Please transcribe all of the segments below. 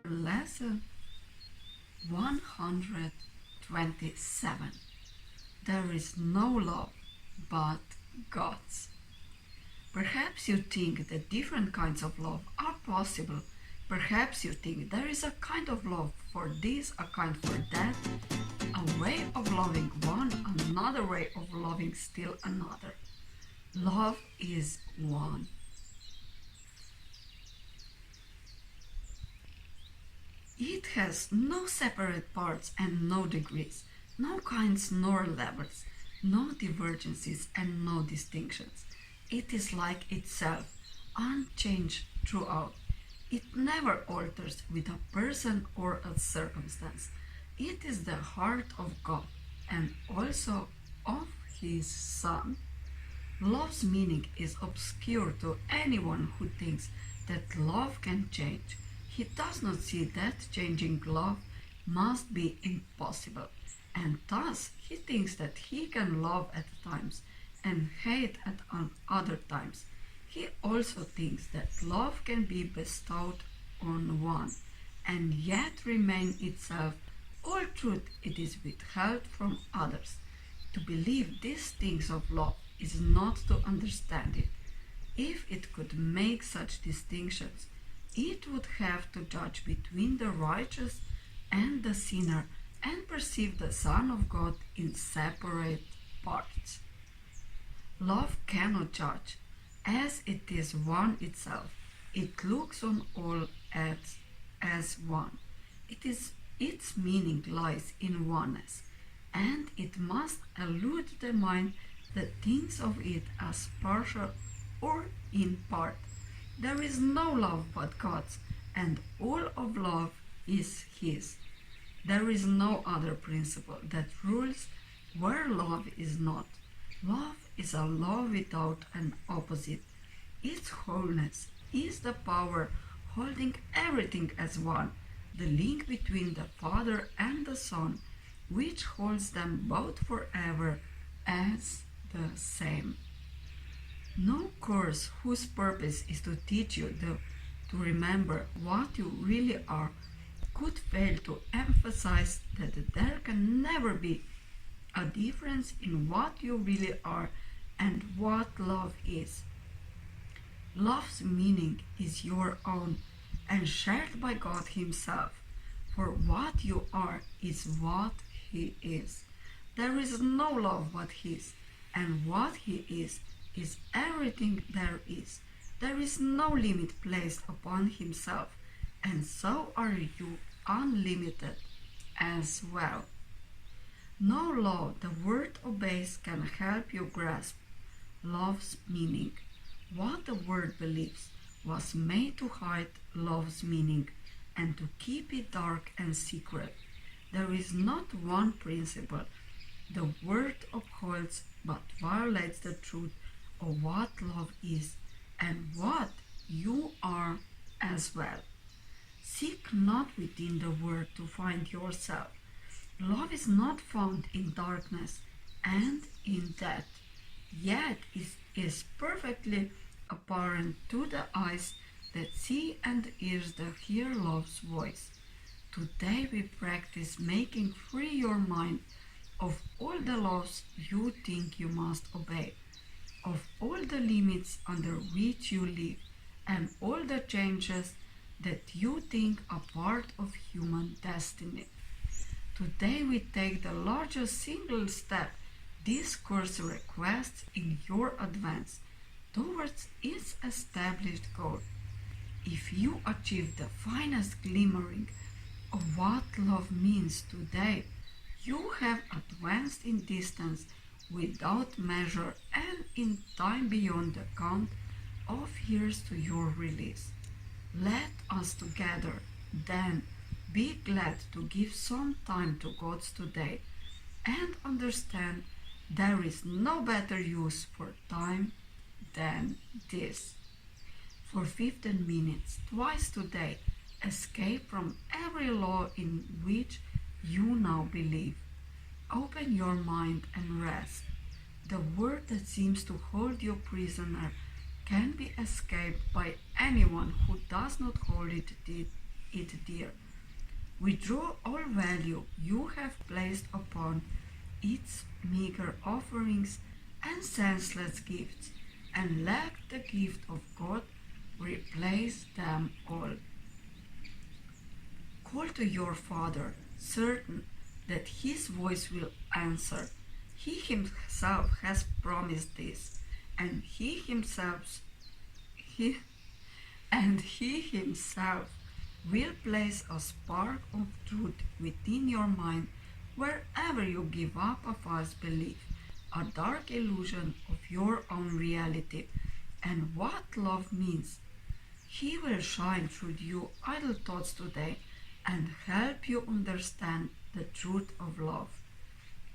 Lesson 127. There is no love but God's. Perhaps you think that different kinds of love are possible. Perhaps you think there is a kind of love for this, a kind for that, a way of loving one, another way of loving still another. Love is one. It has no separate parts and no degrees, no kinds nor levels, no divergences and no distinctions. It is like itself, unchanged throughout. It never alters with a person or a circumstance. It is the heart of God and also of His Son. Love's meaning is obscure to anyone who thinks that love can change. He does not see that changing love must be impossible, and thus he thinks that he can love at times and hate at other times. He also thinks that love can be bestowed on one and yet remain itself, all truth it is withheld from others. To believe these things of love is not to understand it. If it could make such distinctions, it would have to judge between the righteous and the sinner and perceive the Son of God in separate parts. Love cannot judge, as it is one itself. It looks on all as one. Its meaning lies in oneness, and it must elude the mind that thinks of it as partial or in part. There is no love but God's, and all of love is His. There is no other principle that rules where love is not. Love is a law without an opposite. Its wholeness is the power holding everything as one, the link between the Father and the Son, which holds them both forever as the same. No course whose purpose is to teach you to remember what you really are could fail to emphasize that there can never be a difference in what you really are and what love is. Love's meaning is your own and shared by God Himself, for what you are is what He is. There is no love but His, and what He is everything there is. There is no limit placed upon Himself, and so are you unlimited as well. No law the word obeys can help you grasp love's meaning. What the word believes was made to hide love's meaning and to keep it dark and secret. There is not one principle the word upholds but violates the truth of what love is and what you are as well. Seek not within the word to find yourself. Love is not found in darkness and in death, yet it is perfectly apparent to the eyes that see and ears that hear love's voice. Today we practice making free your mind of all the laws you think you must obey, of all the limits under which you live, and all the changes that you think are part of human destiny. Today we take the largest single step this course requests in your advance towards its established goal. If you achieve the finest glimmering of what love means today, you have advanced in distance without measure and in time beyond the count of years to your release. Let us together, then, be glad to give some time to God's today and understand there is no better use for time than this. For 15 minutes, twice today, escape from every law in which you now believe. Open your mind and rest. The world that seems to hold you prisoner can be escaped by anyone who does not hold it dear. Withdraw all value you have placed upon its meager offerings and senseless gifts, and let the gift of God replace them all. Call to your Father, certain that His voice will answer. He Himself has promised this, and He, He Himself will place a spark of truth within your mind wherever you give up a false belief, a dark illusion of your own reality, and what love means. He will shine through your idle thoughts today and help you understand the truth of love.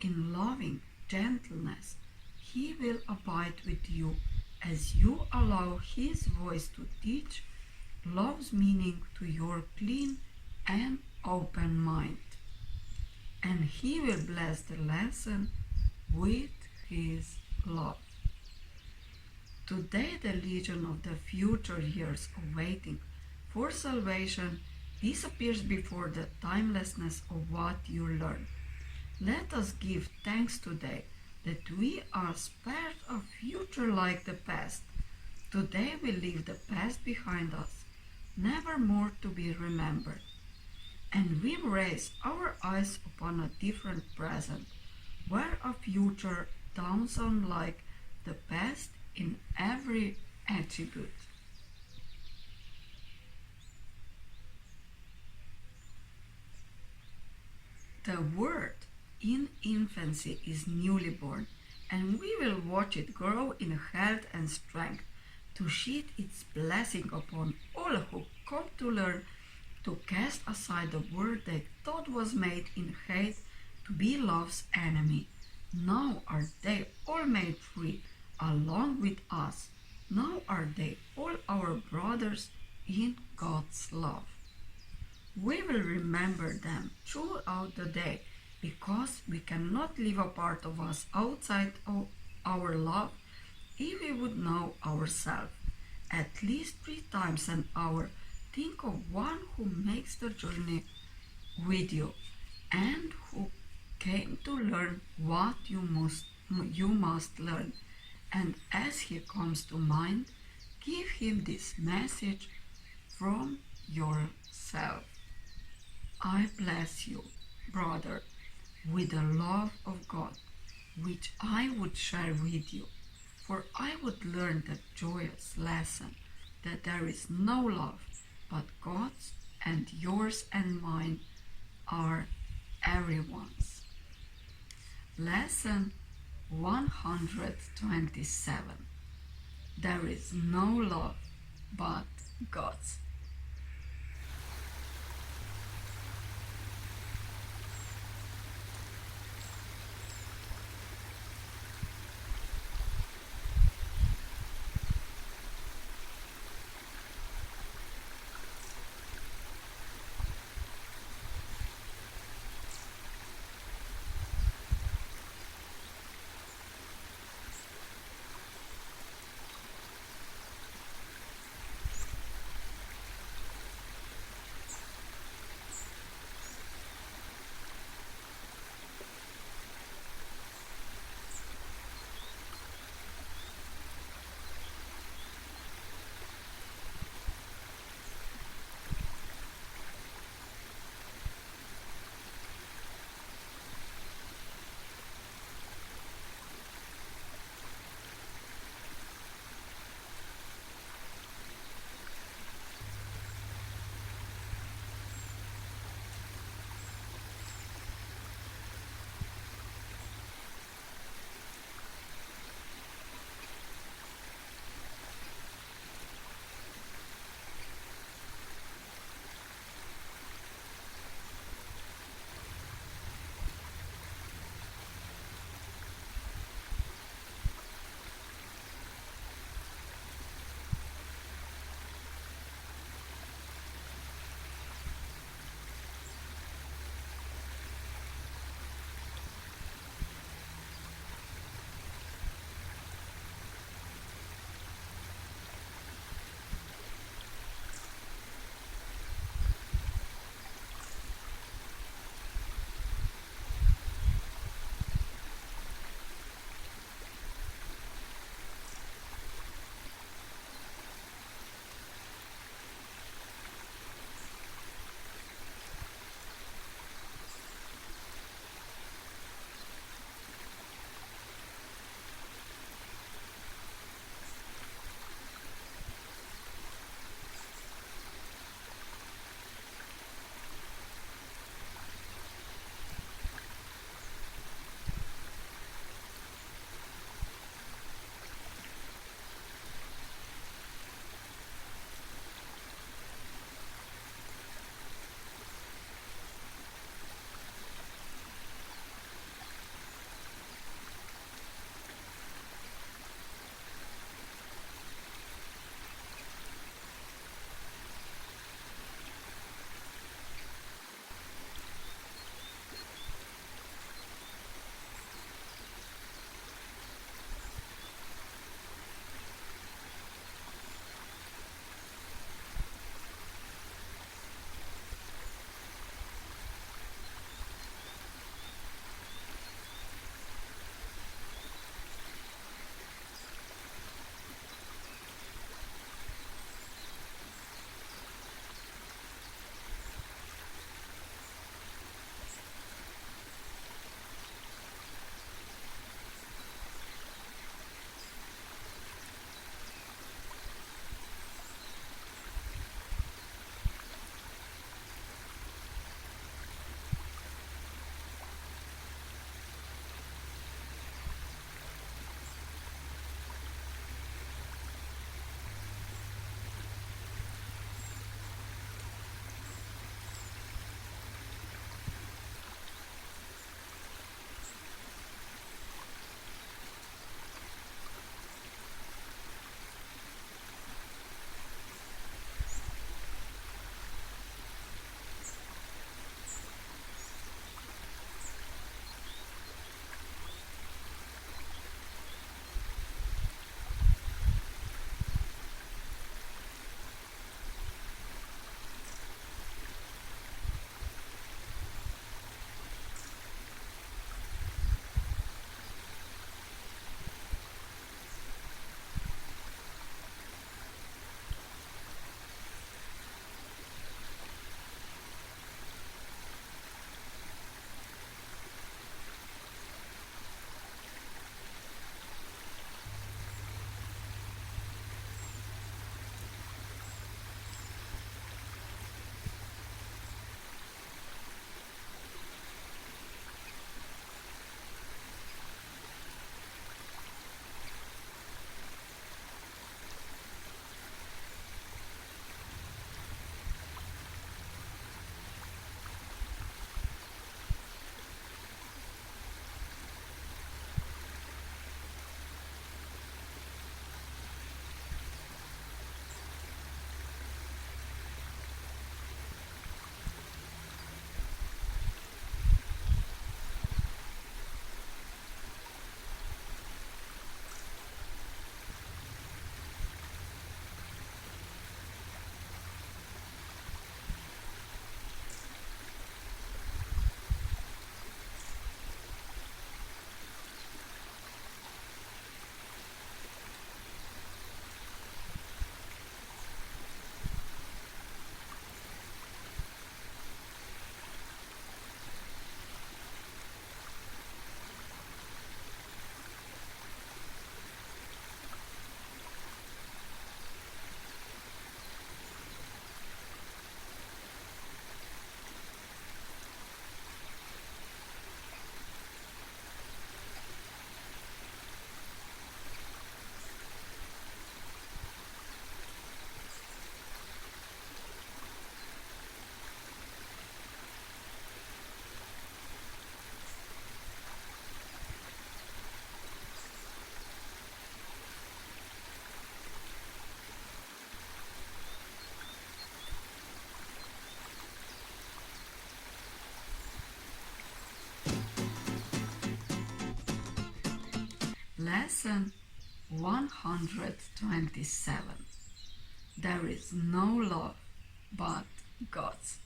In loving gentleness, He will abide with you as you allow His voice to teach love's meaning to your clean and open mind. And He will bless the lesson with His love. Today the legion of the future years awaiting for salvation disappears before the timelessness of what you learn. Let us give thanks today that we are spared a future like the past. Today we leave the past behind us, never more to be remembered. And we raise our eyes upon a different present, where a future dawns unlike the past in every attribute. The Word in infancy is newly born, and we will watch it grow in health and strength to shed its blessing upon all who come to learn to cast aside the word they thought was made in hate to be love's enemy. Now are they all made free along with us. Now are they all our brothers in God's love. We will remember them throughout the day because we cannot live a part of us outside of our love if we would know ourselves. At least 3 times an hour, think of one who makes the journey with you and who came to learn what you must learn. And as he comes to mind, give him this message from yourself. I bless you, brother, with the love of God, which I would share with you, for I would learn the joyous lesson that there is no love but God's, and yours and mine are everyone's. Lesson 127. There is no love but God's. Lesson 127. There is no love but God's.